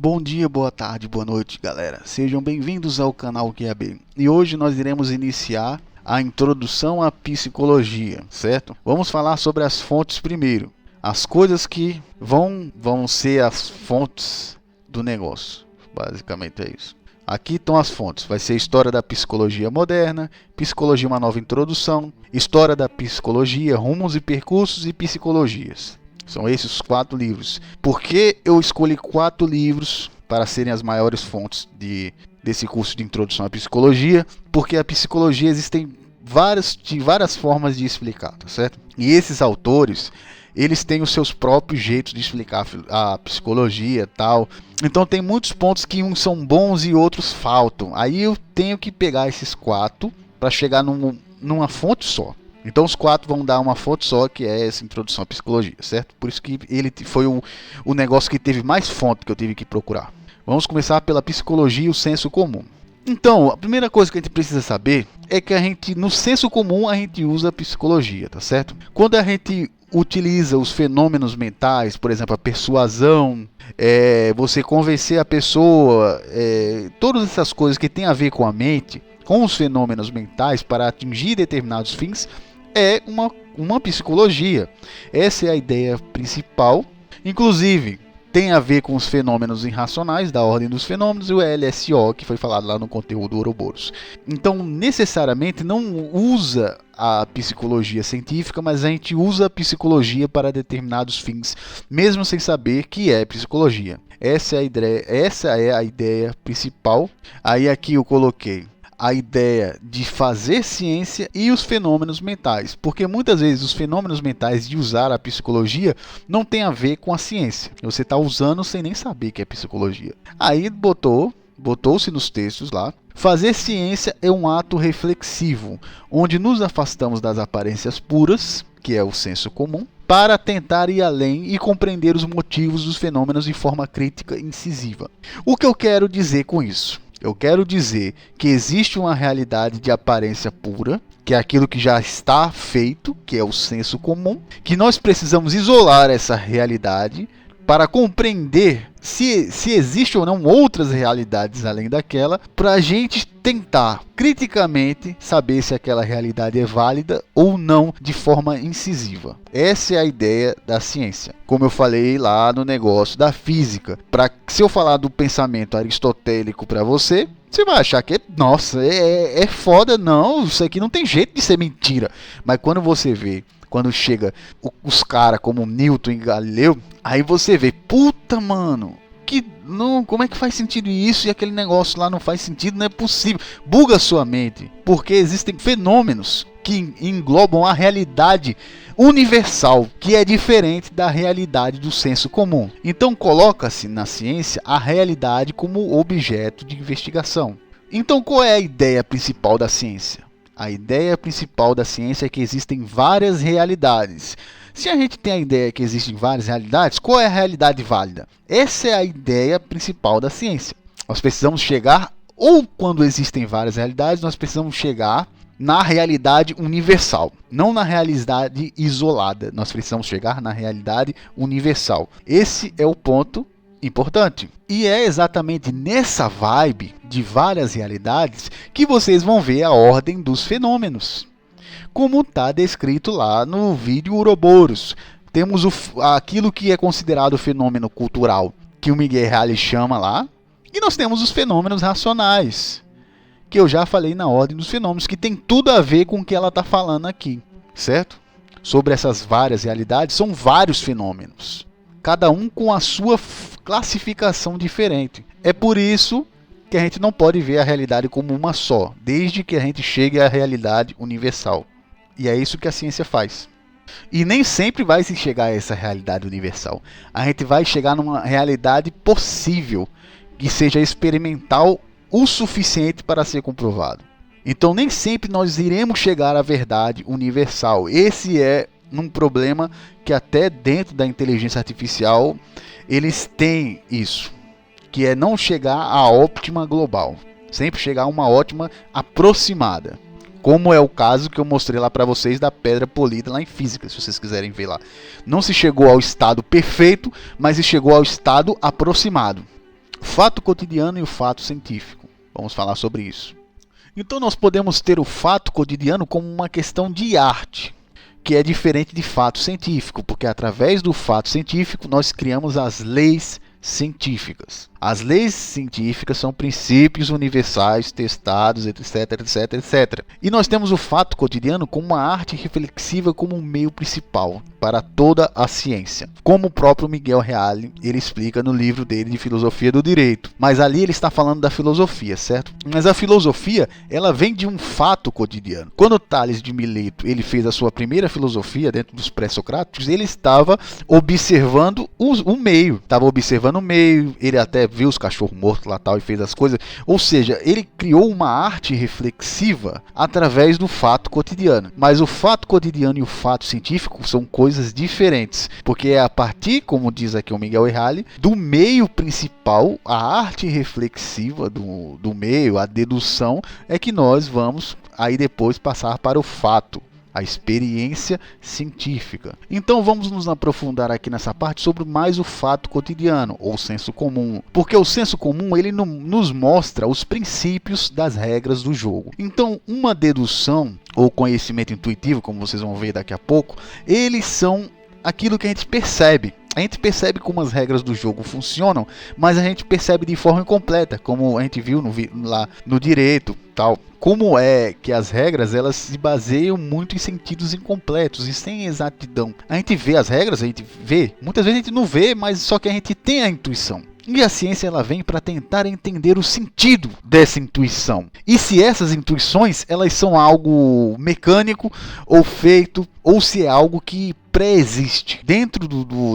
Bom dia, boa tarde, boa noite, galera. Sejam bem-vindos ao canal QAB. E hoje nós iremos iniciar a introdução à psicologia, certo? Vamos falar sobre as fontes primeiro. As coisas que vão ser as fontes do negócio. Basicamente é isso. Aqui estão as fontes. Vai ser História da Psicologia Moderna, Psicologia Uma Nova Introdução, História da Psicologia, Rumos e Percursos e Psicologias. São esses os 4 livros. Por que eu escolhi 4 livros para serem as maiores fontes desse curso de introdução à psicologia? Porque a psicologia existem várias formas de explicar, tá certo? E esses autores, eles têm os seus próprios jeitos de explicar a psicologia e tal. Então tem muitos pontos que uns são bons e outros faltam. Aí eu tenho que pegar esses 4 para chegar numa fonte só. Então os 4 vão dar uma fonte só, que é essa introdução à psicologia, certo? Por isso que ele foi o negócio que teve mais fonte que eu tive que procurar. Vamos começar pela psicologia e o senso comum. Então, a primeira coisa que a gente precisa saber é que no senso comum a gente usa a psicologia, tá certo? Quando a gente utiliza os fenômenos mentais, por exemplo, a persuasão, você convencer a pessoa, todas essas coisas que tem a ver com a mente, com os fenômenos mentais para atingir determinados fins, é uma psicologia. Essa é a ideia principal. Inclusive, tem a ver com os fenômenos irracionais, da ordem dos fenômenos, e o LSO, que foi falado lá no conteúdo Ouroboros. Então, necessariamente, não usa a psicologia científica, mas a gente usa a psicologia para determinados fins, mesmo sem saber que é psicologia. Essa é a ideia principal. Aí aqui eu coloquei a ideia de fazer ciência e os fenômenos mentais, porque muitas vezes os fenômenos mentais de usar a psicologia não tem a ver com a ciência. Você está usando sem nem saber que é psicologia. Aí botou-se nos textos lá: fazer ciência é um ato reflexivo, onde nos afastamos das aparências puras, que é o senso comum, para tentar ir além e compreender os motivos dos fenômenos de forma crítica e incisiva. O que eu quero dizer com isso? Eu quero dizer que existe uma realidade de aparência pura, que é aquilo que já está feito, que é o senso comum, que nós precisamos isolar essa realidade para compreender se existe ou não outras realidades além daquela, para a gente tentar criticamente saber se aquela realidade é válida ou não de forma incisiva. Essa é a ideia da ciência. Como eu falei lá no negócio da física, se eu falar do pensamento aristotélico para você vai achar que é foda, não, isso aqui não tem jeito de ser mentira. Mas quando você vê, quando chega os caras como Newton e Galileu, aí você vê, puta, mano, como é que faz sentido isso e aquele negócio lá não faz sentido, não é possível. Buga sua mente, porque existem fenômenos que englobam a realidade universal, que é diferente da realidade do senso comum. Então coloca-se na ciência a realidade como objeto de investigação. Então qual é a ideia principal da ciência? A ideia principal da ciência é que existem várias realidades. Se a gente tem a ideia que existem várias realidades, qual é a realidade válida? Essa é a ideia principal da ciência. Nós precisamos chegar, ou quando existem várias realidades, nós precisamos chegar na realidade universal, não na realidade isolada. Nós precisamos chegar na realidade universal. Esse é o ponto importante. E é exatamente nessa vibe de várias realidades que vocês vão ver a ordem dos fenômenos, como está descrito lá no vídeo Ouroboros. Temos aquilo que é considerado fenômeno cultural, que o Miguel Reale chama lá, e nós temos os fenômenos racionais, que eu já falei na ordem dos fenômenos, que tem tudo a ver com o que ela está falando aqui, certo? Sobre essas várias realidades, são vários fenômenos, cada um com a sua classificação diferente. É por isso que a gente não pode ver a realidade como uma só, desde que a gente chegue à realidade universal. E é isso que a ciência faz. E nem sempre vai se chegar a essa realidade universal. A gente vai chegar numa realidade possível, que seja experimental o suficiente para ser comprovado. Então nem sempre nós iremos chegar à verdade universal. Esse é um problema que até dentro da inteligência artificial eles têm isso, que é não chegar à óptima global, sempre chegar a uma ótima aproximada. Como é o caso que eu mostrei lá para vocês da pedra polida lá em física, se vocês quiserem ver lá. Não se chegou ao estado perfeito, mas se chegou ao estado aproximado. fato cotidiano e o fato científico. Vamos falar sobre isso. Então nós podemos ter o fato cotidiano como uma questão de arte, que é diferente de fato científico, porque através do fato científico nós criamos as leis científicas. As leis científicas são princípios universais testados, etc, etc, etc. E nós temos o fato cotidiano como uma arte reflexiva como um meio principal para toda a ciência. Como o próprio Miguel Reale, ele explica no livro dele de Filosofia do Direito. Mas ali ele está falando da filosofia, certo? Mas a filosofia, ela vem de um fato cotidiano. Quando Tales de Mileto, ele fez a sua primeira filosofia dentro dos pré-socráticos, ele estava observando o meio. Estava observando o meio, ele até viu os cachorros mortos lá tal e fez as coisas. Ou seja, ele criou uma arte reflexiva através do fato cotidiano. Mas o fato cotidiano e o fato científico são coisas diferentes, porque é a partir, como diz aqui o Miguel Reale, do meio principal, a arte reflexiva do meio, a dedução, é que nós vamos aí depois passar para o fato, a experiência científica. Então vamos nos aprofundar aqui nessa parte sobre mais o fato cotidiano, ou senso comum. Porque o senso comum, ele nos mostra os princípios das regras do jogo. Então uma dedução ou conhecimento intuitivo, como vocês vão ver daqui a pouco, eles são aquilo que a gente percebe. A gente percebe como as regras do jogo funcionam, mas a gente percebe de forma incompleta, como a gente viu lá no direito, tal. Como é que as regras, elas se baseiam muito em sentidos incompletos e sem exatidão. A gente vê as regras, a gente vê, muitas vezes a gente não vê, mas só que a gente tem a intuição. E a ciência, ela vem para tentar entender o sentido dessa intuição. E se essas intuições, elas são algo mecânico ou feito, ou se é algo que pré-existe dentro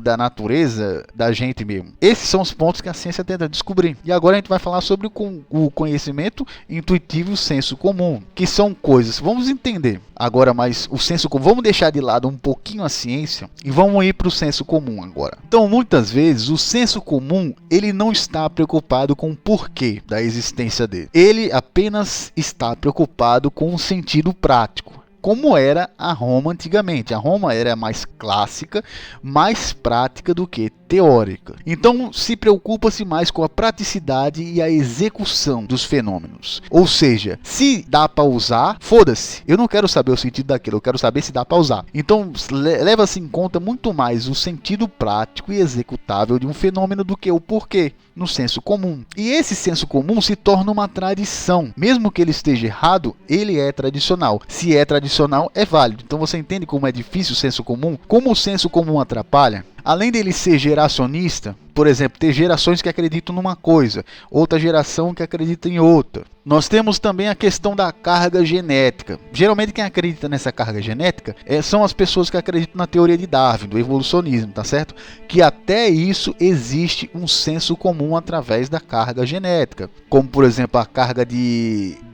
da natureza da gente mesmo. Esses são os pontos que a ciência tenta descobrir. E agora a gente vai falar sobre o conhecimento intuitivo e o senso comum, que são coisas. Vamos entender agora mais o senso comum. Vamos deixar de lado um pouquinho a ciência e vamos ir para o senso comum agora. Então, muitas vezes, o senso comum, ele não está preocupado com o porquê da existência dele. Ele apenas está preocupado com o sentido prático. Como era a Roma antigamente. A Roma era mais clássica, mais prática do que teórica. Então se preocupa-se mais com a praticidade e a execução dos fenômenos. Ou seja, se dá para usar, foda-se. Eu não quero saber o sentido daquilo, eu quero saber se dá para usar. Então leva-se em conta muito mais o sentido prático e executável de um fenômeno do que o porquê, no senso comum. E esse senso comum se torna uma tradição. Mesmo que ele esteja errado, ele é tradicional. Se é tradicional, é válido. Então você entende como é difícil o senso comum? Como o senso comum atrapalha? Além dele ser geracionista, por exemplo, ter gerações que acreditam numa coisa, outra geração que acredita em outra. Nós temos também a questão da carga genética. Geralmente quem acredita nessa carga genética são as pessoas que acreditam na teoria de Darwin, do evolucionismo, tá certo? Que até isso existe um senso comum através da carga genética. Como, por exemplo, a carga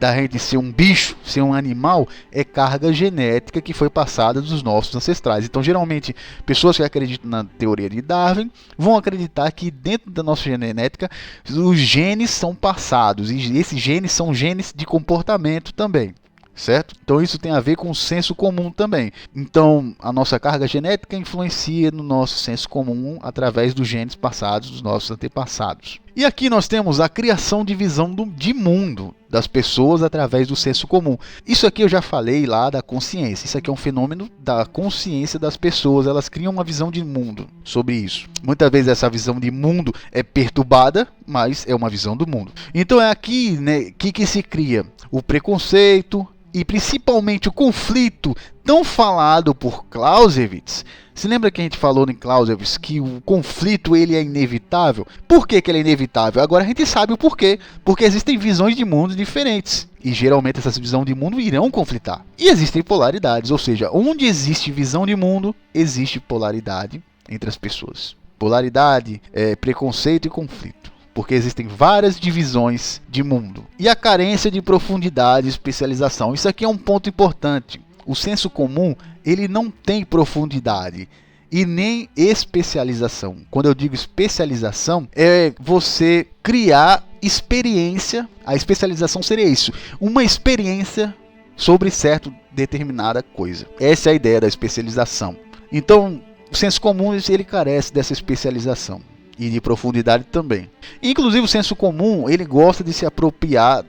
da gente ser um bicho, ser um animal, é carga genética que foi passada dos nossos ancestrais. Então, geralmente, pessoas que acreditam na teoria de Darwin vão acreditar que dentro da nossa genética os genes são passados, e esses genes são genes de comportamento também, certo? Então isso tem a ver com o senso comum também. Então a nossa carga genética influencia no nosso senso comum através dos genes passados dos nossos antepassados. E aqui nós temos a criação de visão de mundo das pessoas através do senso comum. Isso aqui eu já falei lá da consciência. Isso aqui é um fenômeno da consciência das pessoas. Elas criam uma visão de mundo sobre isso. Muitas vezes essa visão de mundo é perturbada, mas é uma visão do mundo. Então é aqui, né, que se cria o preconceito e principalmente o conflito tão falado por Clausewitz. Se lembra que a gente falou em Clausewitz que o conflito ele é inevitável? Por que ele é inevitável? Agora a gente sabe o porquê. Porque existem visões de mundo diferentes. E geralmente essas visões de mundo irão conflitar. E existem polaridades, ou seja, onde existe visão de mundo, existe polaridade entre as pessoas. Polaridade, preconceito e conflito. Porque existem várias divisões de mundo. E a carência de profundidade e especialização. Isso aqui é um ponto importante. O senso comum, ele não tem profundidade e nem especialização. Quando eu digo especialização, é você criar experiência. A especialização seria isso, uma experiência sobre certa determinada coisa. Essa é a ideia da especialização. Então, o senso comum, ele carece dessa especialização. e de profundidade também. Inclusive o senso comum, ele gosta de se apropriar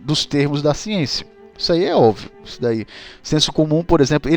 dos termos da ciência. Isso aí é óbvio. Isso daí. O senso comum, por exemplo,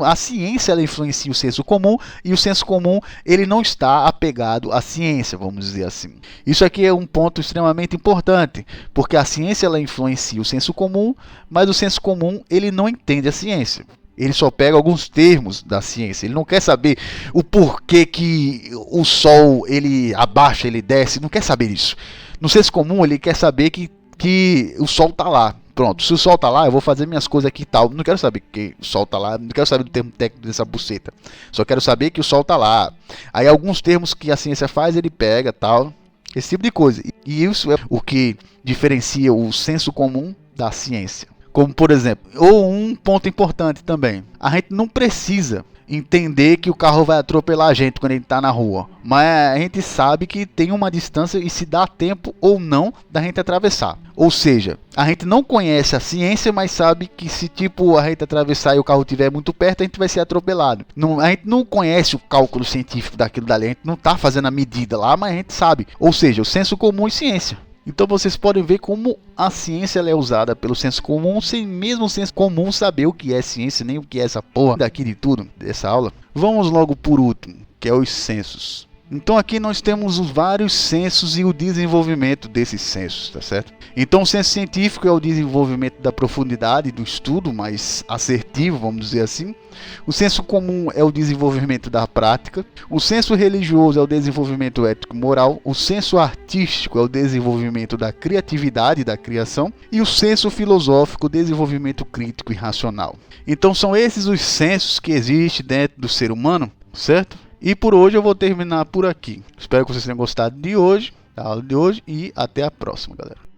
a ciência ela influencia o senso comum, e o senso comum ele não está apegado à ciência, vamos dizer assim. Isso aqui é um ponto extremamente importante, porque a ciência ela influencia o senso comum, mas o senso comum ele não entende a ciência. Ele só pega alguns termos da ciência. Ele não quer saber o porquê que o Sol ele abaixa, ele desce. Não quer saber isso. No senso comum ele quer saber que o Sol está lá. Pronto, se o Sol tá lá, eu vou fazer minhas coisas aqui e tal. Não quero saber que o Sol tá lá, não quero saber do termo técnico dessa buceta. Só quero saber que o Sol tá lá. Aí alguns termos que a ciência faz, ele pega, tal, esse tipo de coisa. E isso é o que diferencia o senso comum da ciência. Como por exemplo, ou um ponto importante também, a gente não precisa entender que o carro vai atropelar a gente quando ele está na rua, mas a gente sabe que tem uma distância e se dá tempo ou não da gente atravessar. Ou seja, a gente não conhece a ciência, mas sabe que se tipo a gente atravessar e o carro estiver muito perto, a gente vai ser atropelado. A gente não conhece o cálculo científico daquilo dali, a gente não está fazendo a medida lá, mas a gente sabe. Ou seja, o senso comum e ciência. Então vocês podem ver como a ciência ela é usada pelo senso comum, sem mesmo o senso comum saber o que é ciência, nem o que é essa porra daqui de tudo, dessa aula. Vamos logo por último, que é os sensos. Então aqui nós temos os vários sensos e o desenvolvimento desses sensos, tá certo? Então o senso científico é o desenvolvimento da profundidade do estudo, mais assertivo, vamos dizer assim. O senso comum é o desenvolvimento da prática. O senso religioso é o desenvolvimento ético-moral. O senso artístico é o desenvolvimento da criatividade e da criação. E o senso filosófico, o desenvolvimento crítico e racional. Então são esses os sensos que existem dentro do ser humano, certo? E por hoje eu vou terminar por aqui. Espero que vocês tenham gostado da aula de hoje e até a próxima, galera.